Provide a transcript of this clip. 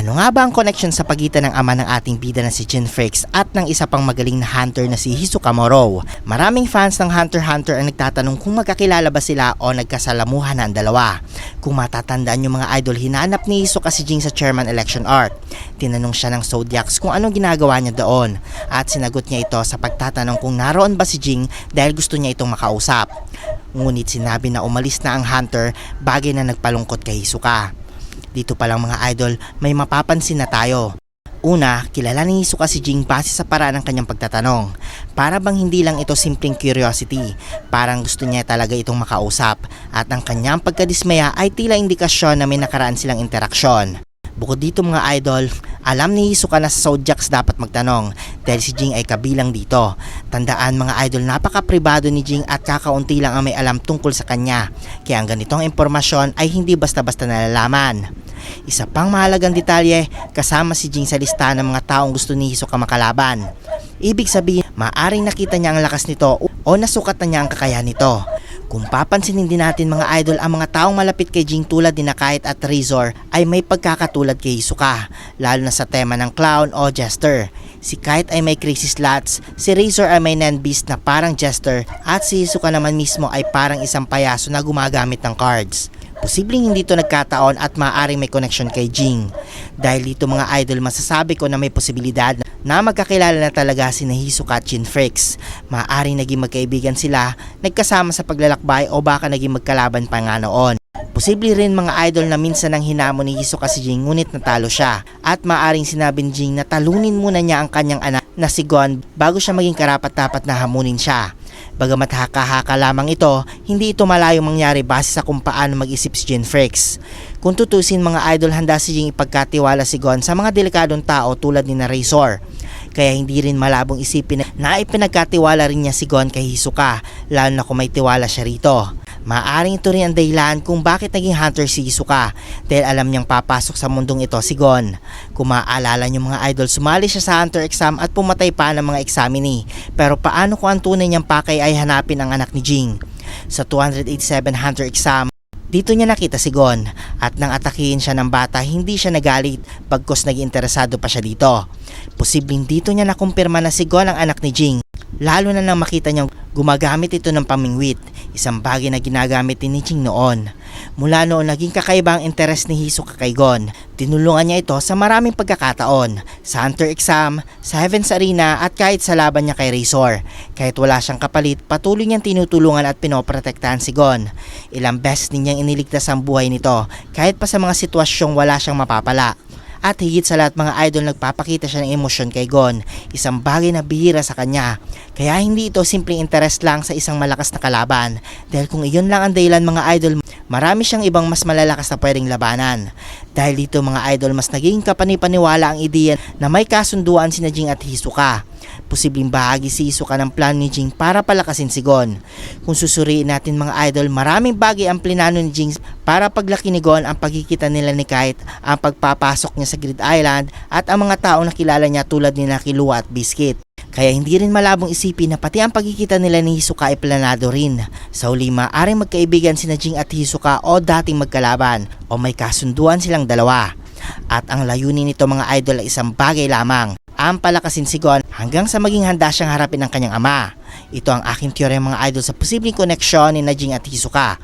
Ano nga ba ang connection sa pagitan ng ama ng ating bida na si Jin Freaks at ng isa pang magaling na hunter na si Hisoka Moro? Maraming fans ng Hunter x Hunter ang nagtatanong kung magkakilala ba sila o nagkasalamuhan na ang dalawa. Kung matatandaan yung mga idol, hinanap ni Hisoka si Jin sa chairman election arc. Tinanong siya ng Zodiacs kung anong ginagawa niya doon at sinagot niya ito sa pagtatanong kung naroon ba si Jin dahil gusto niya itong makausap. Ngunit sinabi na umalis na ang Hunter, bagay na nagpalungkot kay Hisoka. Dito pa lang mga idol, may mapapansin na tayo. Una, kilala ni Hisoka si Jin base sa paraan ng kanyang pagtatanong. Para bang hindi lang ito simpleng curiosity, parang gusto niya talaga itong makausap at ang kanyang pagkadismaya ay tila indikasyon na may nakaraan silang interaksyon. Bukod dito mga idol, alam ni Hisoka na sa Zodiacs dapat magtanong dahil si Jin ay kabilang dito. Tandaan mga idol, napaka-pribado ni Jin at kakaunti lang ang may alam tungkol sa kanya. Kaya ang ganitong impormasyon ay hindi basta-basta nalalaman. Isa pang mahalagang detalye, kasama si Jin sa listahan ng mga taong gusto ni Hisoka makalaban. Ibig sabihin, maaring nakita niya ang lakas nito o nasukat na niya ang kakayahan nito. Kung papansinin din natin mga idol, ang mga taong malapit kay Jin tulad ni Kite at Razor ay may pagkakatulad kay Hisoka, lalo na sa tema ng clown o jester. Si Kite ay may crazy slots, si Razor ay may non-beast na parang jester at si Hisoka naman mismo ay parang isang payaso na gumagamit ng cards. Posibleng hindi ito nagkataon at maaaring may connection kay Jin. Dahil dito mga idol, masasabi ko na may posibilidad na magkakilala na talaga si Hisoka at Jin Freaks. Maaaring naging magkaibigan sila, nagkasama sa paglalakbay o baka naging magkalaban pa nga noon. Posible rin mga idol na minsan nang hinamon ni Hisoka si Jin ngunit natalo siya. At maaaring sinabi ni Jin na talunin muna niya ang kanyang anak na si Gon bago siya maging karapat-dapat na hamunin siya. Bagamat haka-haka lamang ito, hindi ito malayong mangyari base sa kung paano mag-isip si Jin Freaks. Kung tutusin mga idol, handa si Jin ipagkatiwala si Gon sa mga delikadong tao tulad ni Razor. Kaya hindi rin malabong isipin na ipinagkatiwala rin niya si Gon kay Hisoka, lalo na kung may tiwala siya rito. Maaring ito rin ang dahilan kung bakit naging hunter si Hisoka dahil alam niyang papasok sa mundong ito si Gon. Kung maaalala niyo mga idol, sumali siya sa hunter exam at pumatay pa ng mga examinee. Pero paano kung ang tunay niyang pakay ay hanapin ang anak ni Jin? Sa 287 hunter exam, dito niya nakita si Gon at nang atakihin siya ng bata, hindi siya nagalit bagkus naging interesado pa siya dito. Posibleng dito niya nakumpirma na si Gon ang anak ni Jin, lalo na nang makita niyang gumagamit ito ng pamingwit, isang bagay na ginagamit ni Jin noon. Mula noon naging kakaiba ang interes ni Hisoka kay Gon. Tinulungan niya ito sa maraming pagkakataon, sa Hunter Exam, sa Heaven's Arena at kahit sa laban niya kay Razor. Kahit wala siyang kapalit, patuloy niyang tinutulungan at pinoprotektahan si Gon. Ilang beses ninyang iniligtas ang buhay nito kahit pa sa mga sitwasyong wala siyang mapapala. At higit sa lahat mga idol, nagpapakita siya ng emosyon kay Gon, isang bagay na bihira sa kanya. Kaya hindi ito simpleng interest lang sa isang malakas na kalaban, dahil kung iyon lang ang dahilan mga idol, marami siyang ibang mas malalakas na pwedeng labanan. Dahil dito mga idol, mas naging kapanipaniwala ang ideya na may kasunduan sina Jin at Hisoka. Posibleng bahagi si Hisoka ng plano ni Jin para palakasin si Gon. Kung susuriin natin mga idol, maraming bagay ang plinano ni Jin para paglaki ni Gon, ang pagkikita nila ni Kite, ang pagpapasok niya sa Grid Island at ang mga taong nakilala niya tulad ni Killua at Biscuit. Kaya hindi rin malabong isipin na pati ang pagkikita nila ni Hisoka ay planado rin. Sa huli, maaaring magkaibigan sina Jin at Hisoka o dating magkalaban o may kasunduan silang dalawa. At ang layunin nito mga idol ay isang bagay lamang, ang palakasin si Gon hanggang sa maging handa siyang harapin ang kanyang ama. Ito ang aking teorya mga idol sa posibleng koneksyon ni Jin at Hisoka.